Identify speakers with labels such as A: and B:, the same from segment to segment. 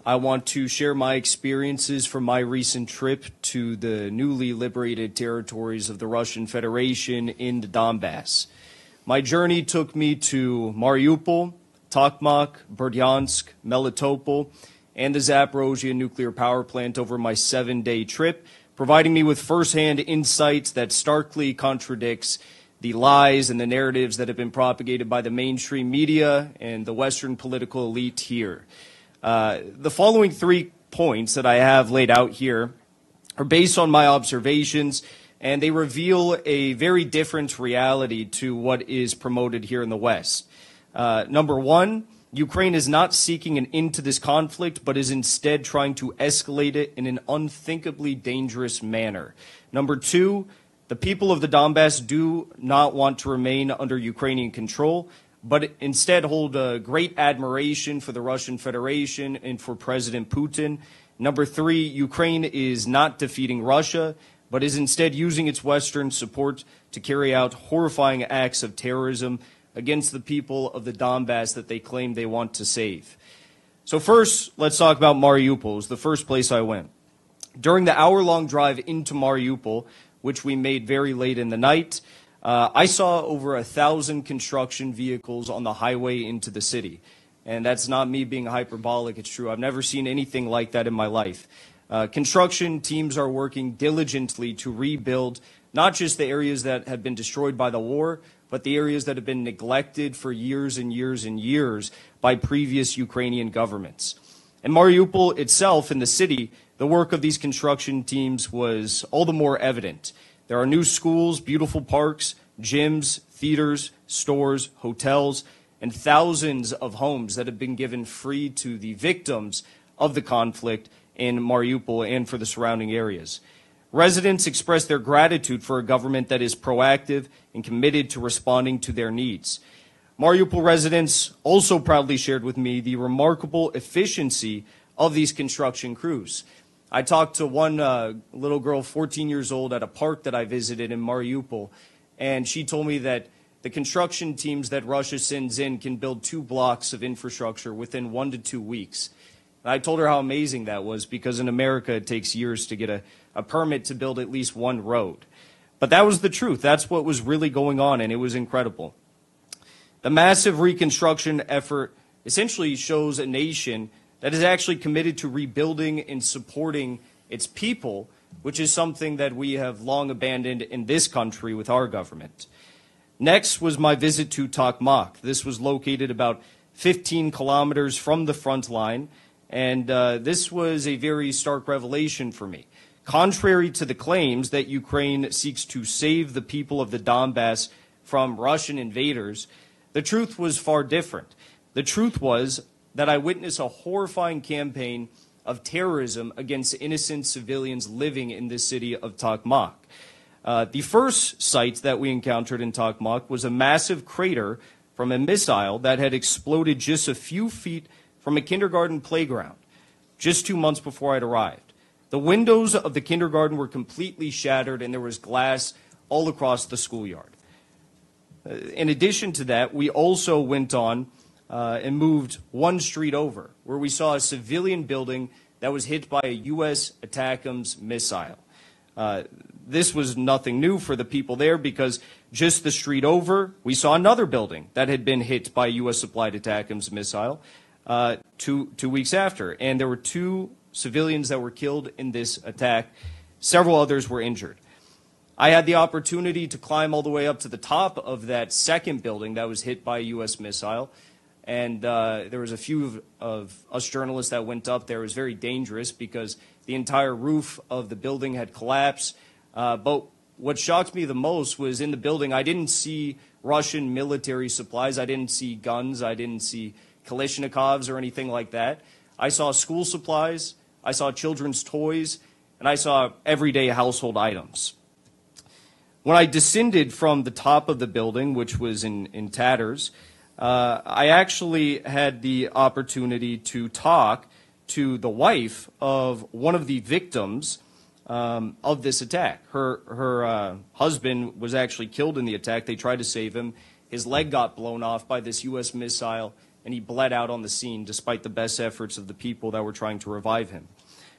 A: I want to share my experiences from my recent trip to the newly liberated territories of the Russian Federation in the Donbass. My journey took me to Mariupol, Tokmak, Berdyansk, Melitopol, and the Zaporozhye nuclear power plant over my 7-day trip, providing me with firsthand insights that starkly contradicts the lies and the narratives that have been propagated by the mainstream media and the Western political elite here. The following 3 points that I have laid out here are based on my observations, and they reveal a very different reality to what is promoted here in the West. Number 1, Ukraine is not seeking an end to this conflict, but is instead trying to escalate it in an unthinkably dangerous manner. Number 2, the people of the Donbass do not want to remain under Ukrainian control, but instead hold a great admiration for the Russian Federation and for President Putin. Number 3, Ukraine is not defeating Russia, but is instead using its Western support to carry out horrifying acts of terrorism against the people of the Donbass that they claim they want to save. So first, let's talk about Mariupol. It's the first place I went. During the hour-long drive into Mariupol, which we made very late in the night, I saw over 1,000 construction vehicles on the highway into the city. And that's not me being hyperbolic, it's true. I've never seen anything like that in my life. Construction teams are working diligently to rebuild not just the areas that have been destroyed by the war, but the areas that have been neglected for years and years and years by previous Ukrainian governments. In Mariupol itself, in the city, the work of these construction teams was all the more evident. There are new schools, beautiful parks, gyms, theaters, stores, hotels, and thousands of homes that have been given free to the victims of the conflict in Mariupol and for the surrounding areas. Residents express their gratitude for a government that is proactive and committed to responding to their needs. Mariupol residents also proudly shared with me the remarkable efficiency of these construction crews. I talked to one little girl, 14 years old, at a park that I visited in Mariupol, and she told me that the construction teams that Russia sends in can build 2 blocks of infrastructure within 1 to 2 weeks. And I told her how amazing that was, because in America it takes years to get a permit to build at least 1 road. But that was the truth. That's what was really going on, and it was incredible. The massive reconstruction effort essentially shows a nation that is actually committed to rebuilding and supporting its people, which is something that we have long abandoned in this country with our government. Next was my visit to Tokmak. This was located about 15 kilometers from the front line, and this was a very stark revelation for me. Contrary to the claims that Ukraine seeks to save the people of the Donbass from Russian invaders, the truth was far different. The truth was that I witnessed a horrifying campaign of terrorism against innocent civilians living in the city of Tokmak. The first site that we encountered in Tokmak was a massive crater from a missile that had exploded just a few feet from a kindergarten playground, just 2 months before I'd arrived. The windows of the kindergarten were completely shattered, and there was glass all across the schoolyard. In addition to that, we also went on and moved 1 street over, where we saw a civilian building that was hit by a U.S. ATACMS missile. This was nothing new for the people there, because just the street over, we saw another building that had been hit by a U.S.-supplied ATACMS missile 2 weeks after. And there were 2 civilians that were killed in this attack. Several others were injured. I had the opportunity to climb all the way up to the top of that second building that was hit by a U.S. missile. And there was a few of us journalists that went up there. It was very dangerous because the entire roof of the building had collapsed. But what shocked me the most was in the building, I didn't see Russian military supplies. I didn't see guns. I didn't see Kalashnikovs or anything like that. I saw school supplies. I saw children's toys. And I saw everyday household items. When I descended from the top of the building, which was in tatters, I actually had the opportunity to talk to the wife of one of the victims of this attack. Her husband was actually killed in the attack. They tried to save him. His leg got blown off by this U.S. missile and he bled out on the scene despite the best efforts of the people that were trying to revive him.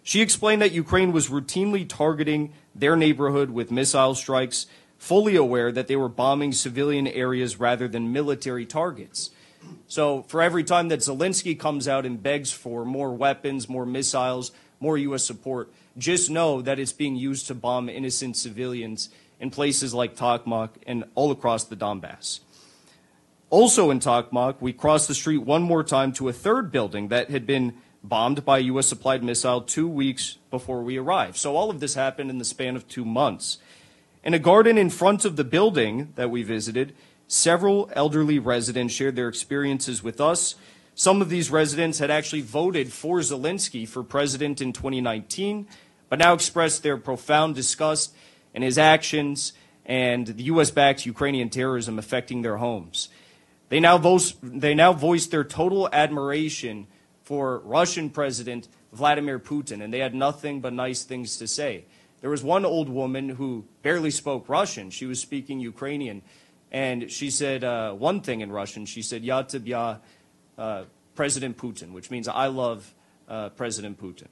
A: She explained that Ukraine was routinely targeting their neighborhood with missile strikes, fully aware that they were bombing civilian areas rather than military targets. So for every time that Zelensky comes out and begs for more weapons, more missiles, more U.S. support, just know that it's being used to bomb innocent civilians in places like Tokmak and all across the Donbass. Also in Tokmak, we crossed the street one more time to a third building that had been bombed by a U.S.-supplied missile 2 weeks before we arrived. So all of this happened in the span of 2 months. In a garden in front of the building that we visited, several elderly residents shared their experiences with us. Some of these residents had actually voted for Zelensky for president in 2019, but now expressed their profound disgust in his actions and the U.S.-backed Ukrainian terrorism affecting their homes. They now voiced their total admiration for Russian President Vladimir Putin, and they had nothing but nice things to say. There was one old woman who barely spoke Russian. She was speaking Ukrainian, and she said one thing in Russian. She said, "Ya tebya, President Putin," which means "I love President Putin."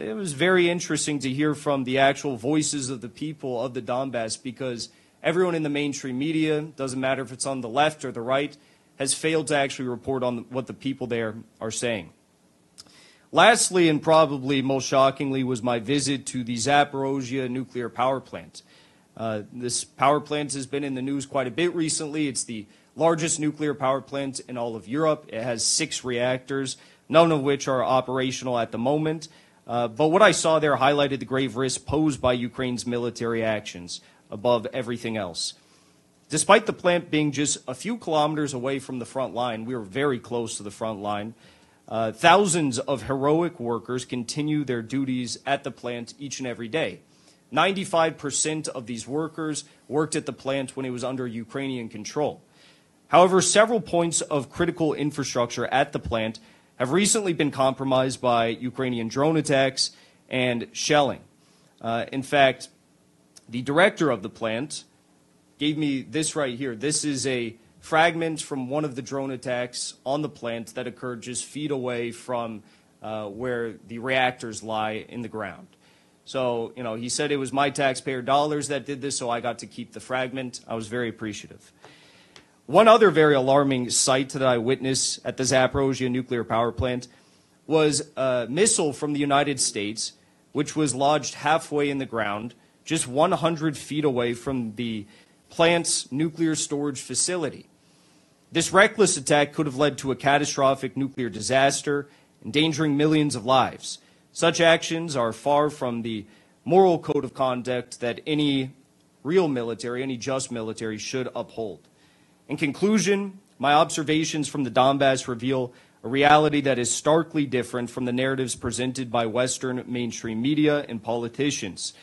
A: It was very interesting to hear from the actual voices of the people of the Donbass, because everyone in the mainstream media, doesn't matter if it's on the left or the right, has failed to actually report on what the people there are saying. Lastly, and probably most shockingly, was my visit to the Zaporozhye nuclear power plant. This power plant has been in the news quite a bit recently. It's the largest nuclear power plant in all of Europe. It has 6 reactors, none of which are operational at the moment. But what I saw there highlighted the grave risk posed by Ukraine's military actions above everything else. Despite the plant being just a few kilometers away from the front line, we were very close to the front line. Thousands of heroic workers continue their duties at the plant each and every day. 95% of these workers worked at the plant when it was under Ukrainian control. However, several points of critical infrastructure at the plant have recently been compromised by Ukrainian drone attacks and shelling. In fact, the director of the plant gave me this right here. This is a fragment from one of the drone attacks on the plant that occurred just feet away from where the reactors lie in the ground. So, he said it was my taxpayer dollars that did this, so I got to keep the fragment. I was very appreciative. One other very alarming sight that I witnessed at the Zaporozhye nuclear power plant was a missile from the United States, which was lodged halfway in the ground, just 100 feet away from the plant's nuclear storage facility. This reckless attack could have led to a catastrophic nuclear disaster, endangering millions of lives. Such actions are far from the moral code of conduct that any real military, any just military, should uphold. In conclusion, my observations from the Donbass reveal a reality that is starkly different from the narratives presented by Western mainstream media and politicians.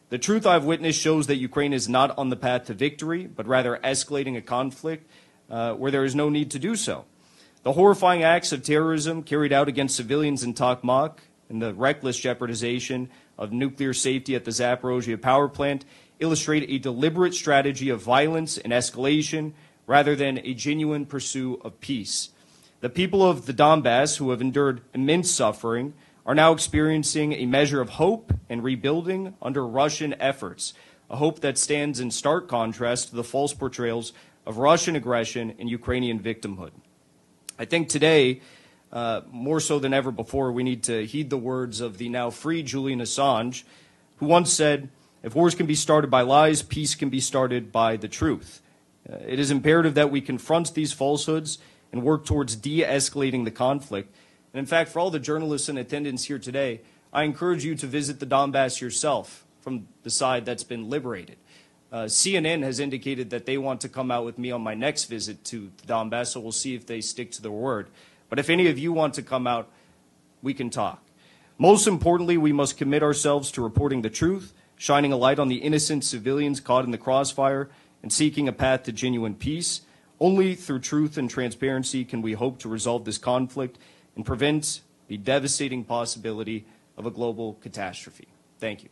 A: The truth I've witnessed shows that Ukraine is not on the path to victory, but rather escalating a conflict where there is no need to do so. The horrifying acts of terrorism carried out against civilians in Tokmak and the reckless jeopardization of nuclear safety at the Zaporozhye power plant illustrate a deliberate strategy of violence and escalation rather than a genuine pursuit of peace. The people of the Donbass, who have endured immense suffering, are now experiencing a measure of hope and rebuilding under Russian efforts, a hope that stands in stark contrast to the false portrayals of Russian aggression and Ukrainian victimhood. I think today, more so than ever before, we need to heed the words of the now free Julian Assange, who once said, "If wars can be started by lies, peace can be started by the truth." It is imperative that we confront these falsehoods and work towards de-escalating the conflict. And in fact, for all the journalists in attendance here today, I encourage you to visit the Donbass yourself from the side that's been liberated. CNN has indicated that they want to come out with me on my next visit to the Donbass, so we'll see if they stick to their word. But if any of you want to come out, we can talk. Most importantly, we must commit ourselves to reporting the truth, shining a light on the innocent civilians caught in the crossfire, and seeking a path to genuine peace. Only through truth and transparency can we hope to resolve this conflict and prevent the devastating possibility of a global catastrophe. Thank you.